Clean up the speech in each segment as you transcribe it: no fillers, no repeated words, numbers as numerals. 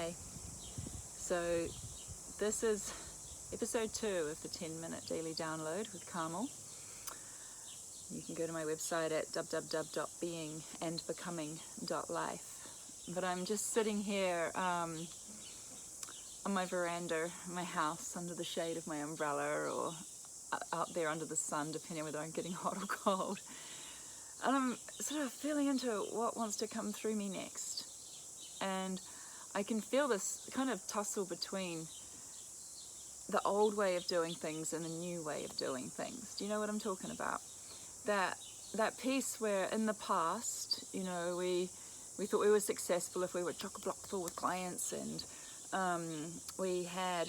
Hey, so this is episode 2 of the 10-minute daily download with Carmel. You can go to my website at www.beingandbecoming.life. But I'm just sitting here on my veranda, my house, under the shade of my umbrella, or out there under the sun, depending on whether I'm getting hot or cold. And I'm sort of feeling into what wants to come through me next. And I can feel this kind of tussle between the old way of doing things and the new way of doing things. Do you know what I'm talking about? That piece where in the past, we thought we were successful if we were chock-a-block full with clients, and we had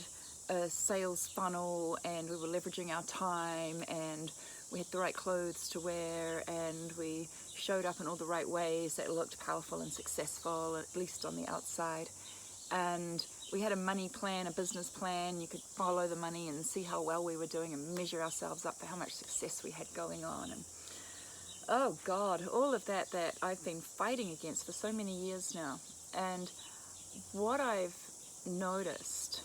a sales funnel, and we were leveraging our time, and we had the right clothes to wear, and we showed up in all the right ways that looked powerful and successful, at least on the outside. And we had a money plan, a business plan. You could follow the money and see how well we were doing and measure ourselves up for how much success we had going on. And oh God, all of that I've been fighting against for so many years now. And what I've noticed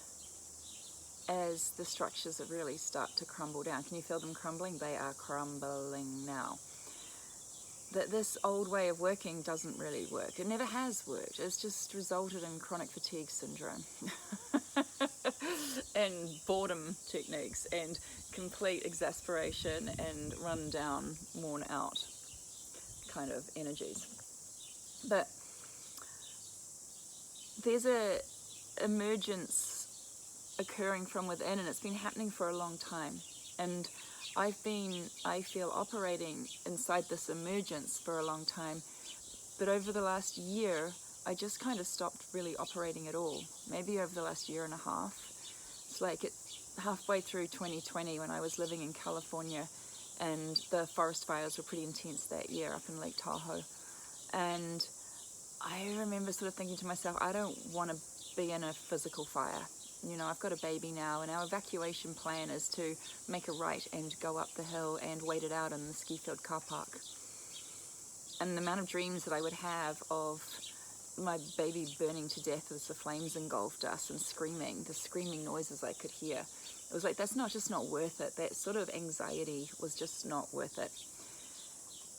as the structures really start to crumble down, can you feel them crumbling? They are crumbling now. That this old way of working doesn't really work. It never has worked. It's just resulted in chronic fatigue syndrome and boredom techniques and complete exasperation and run down, worn out kind of energies. But there's a emergence occurring from within, and it's been happening for a long time. And I feel operating inside this emergence for a long time, but over the last year, I just kind of stopped really operating at all. Maybe over the last year and a half. It's like halfway through 2020 when I was living in California, and the forest fires were pretty intense that year up in Lake Tahoe. And I remember sort of thinking to myself, I don't want to be in a physical fire. I've got a baby now, and our evacuation plan is to make a right and go up the hill and wait it out in the ski field car park. And the amount of dreams that I would have of my baby burning to death as the flames engulfed us and the screaming noises I could hear. It was like, that's just not worth it. That sort of anxiety was just not worth it.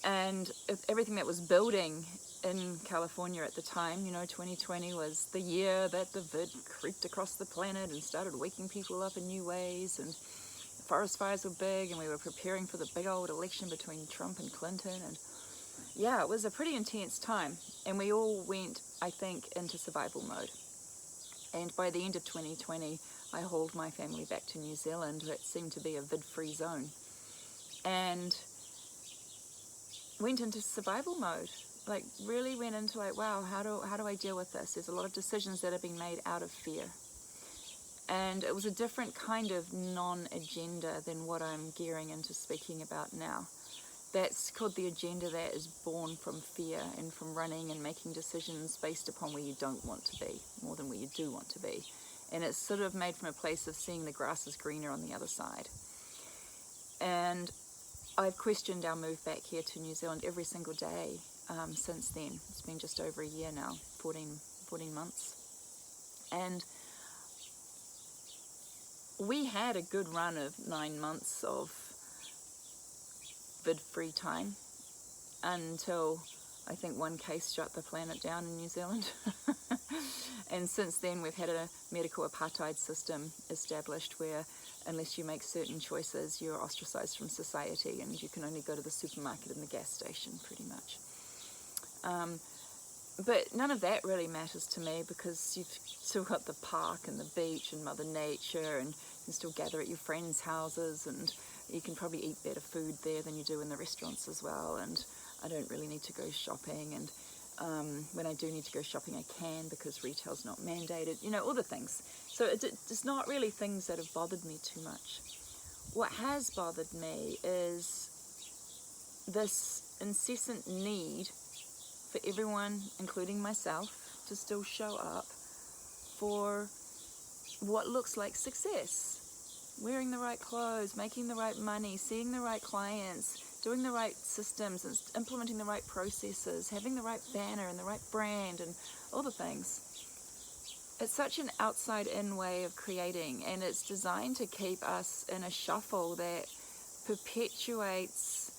And everything that was building in California at the time, 2020 was the year that the vid creeped across the planet and started waking people up in new ways, and the forest fires were big, and we were preparing for the big old election between Trump and Clinton, and yeah, it was a pretty intense time, and we all went, I think, into survival mode. And by the end of 2020, I hauled my family back to New Zealand. It seemed to be a vid-free zone, and went into survival mode. Like, really went into wow, how do I deal with this? There's a lot of decisions that are being made out of fear. And it was a different kind of non-agenda than what I'm gearing into speaking about now. That's called the agenda that is born from fear and from running and making decisions based upon where you don't want to be more than where you do want to be. And it's sort of made from a place of seeing the grass is greener on the other side. And I've questioned our move back here to New Zealand every single day since then. It's been just over a year now, 14 months. And we had a good run of 9 months of vid-free time until I think one case shut the planet down in New Zealand. And since then we've had a medical apartheid system established where unless you make certain choices, you're ostracized from society, and you can only go to the supermarket and the gas station pretty much. But none of that really matters to me, because you've still got the park and the beach and Mother Nature, and you can still gather at your friends' houses, and you can probably eat better food there than you do in the restaurants as well. And I don't really need to go shopping, and when I do need to go shopping, I can, because retail's not mandated, all the things. So it's not really things that have bothered me too much. What has bothered me is this incessant need for everyone, including myself, to still show up for what looks like success. Wearing the right clothes, making the right money, seeing the right clients, doing the right systems, and implementing the right processes, having the right banner and the right brand and all the things. It's such an outside-in way of creating, and it's designed to keep us in a shuffle that perpetuates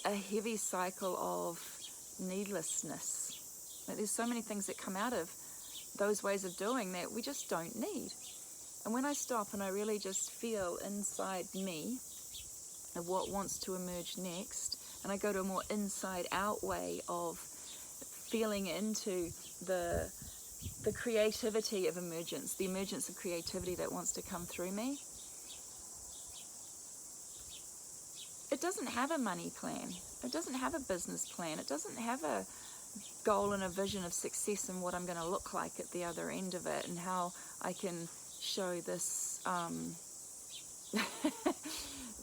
a heavy cycle of needlessness. Like, there's so many things that come out of those ways of doing that we just don't need. And when I stop and I really just feel inside me of what wants to emerge next, and I go to a more inside-out way of feeling into the creativity of emergence, the emergence of creativity that wants to come through me. It doesn't have a money plan. It doesn't have a business plan. It doesn't have a goal and a vision of success and what I'm going to look like at the other end of it, and how I can show this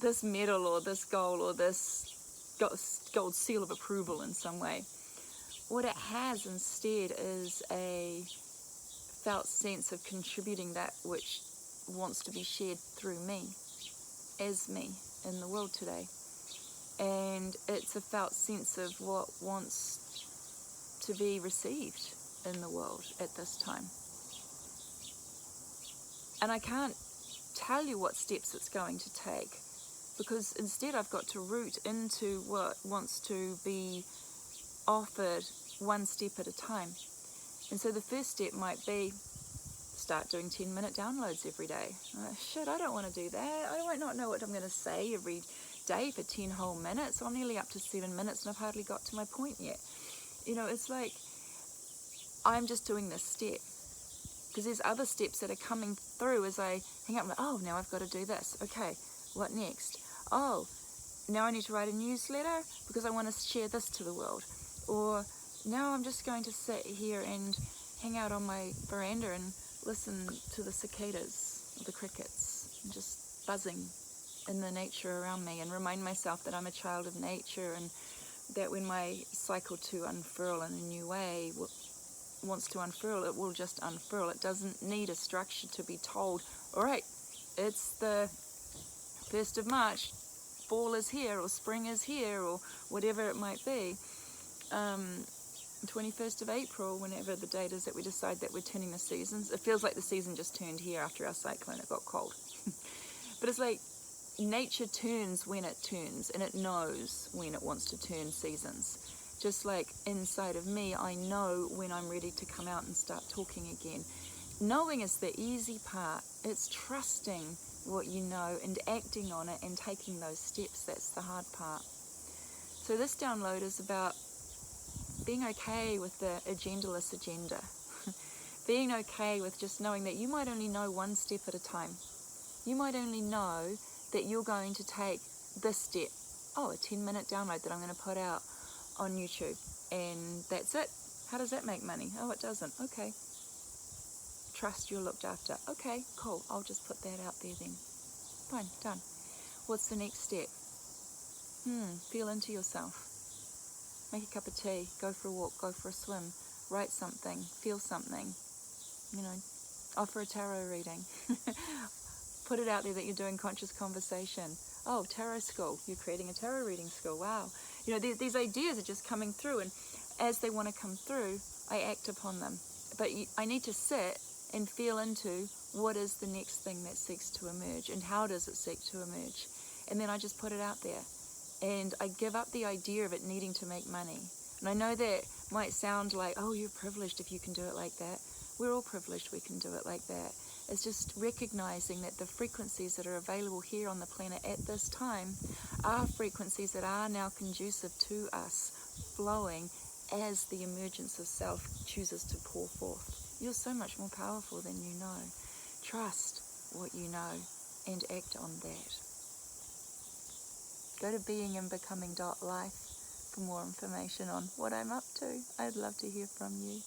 this medal or this goal or this gold seal of approval in some way. What it has instead is a felt sense of contributing that which wants to be shared through me, as me, in the world today. And it's a felt sense of what wants to be received in the world at this time. And I can't tell you what steps it's going to take, because instead I've got to root into what wants to be offered one step at a time. And so the first step might be start doing 10-minute downloads every day. Shit, I don't want to do that. I might not know what I'm going to say every day for 10 whole minutes. So I'm nearly up to 7 minutes and I've hardly got to my point yet. You know, it's like I'm just doing this step, because there's other steps that are coming through as I hang up. I'm like, oh, now I've got to do this. Okay, what next? Oh, now I need to write a newsletter because I want to share this to the world. Or now I'm just going to sit here and hang out on my veranda and listen to the cicadas, the crickets, and just buzzing in the nature around me, and remind myself that I'm a child of nature, and that when my cycle to unfurl in a new way wants to unfurl, it will just unfurl. It doesn't need a structure to be told, all right, it's the 1st of March, fall is here, or spring is here, or whatever it might be. 21st of April, whenever the date is that we decide that we're turning the seasons. It feels like the season just turned here after our cyclone. It got cold. But it's like nature turns when it turns, and it knows when it wants to turn seasons. Just like inside of me, I know when I'm ready to come out and start talking again. Knowing is the easy part. It's trusting what you know and acting on it and taking those steps. That's the hard part. So this download is about being okay with the agendaless agenda. Being okay with just knowing that you might only know one step at a time. You might only know that you're going to take this step. Oh, a 10-minute download that I'm going to put out on YouTube. And that's it. How does that make money? Oh, it doesn't. Okay. Trust you're looked after. Okay, cool. I'll just put that out there then. Fine, done. What's the next step? Feel into yourself. Make a cup of tea, go for a walk, go for a swim, write something, feel something, you know, offer a tarot reading. Put it out there that you're doing conscious conversation. Oh, tarot school, you're creating a tarot reading school, wow. You know, these ideas are just coming through, and as they want to come through, I act upon them. But I need to sit and feel into what is the next thing that seeks to emerge, and how does it seek to emerge. And then I just put it out there. And I give up the idea of it needing to make money. And I know that might sound like, oh, you're privileged if you can do it like that. We're all privileged we can do it like that. It's just recognizing that the frequencies that are available here on the planet at this time are frequencies that are now conducive to us flowing as the emergence of self chooses to pour forth. You're so much more powerful than you know. Trust what you know and act on that. Go to beingandbecoming.life for more information on what I'm up to. I'd love to hear from you.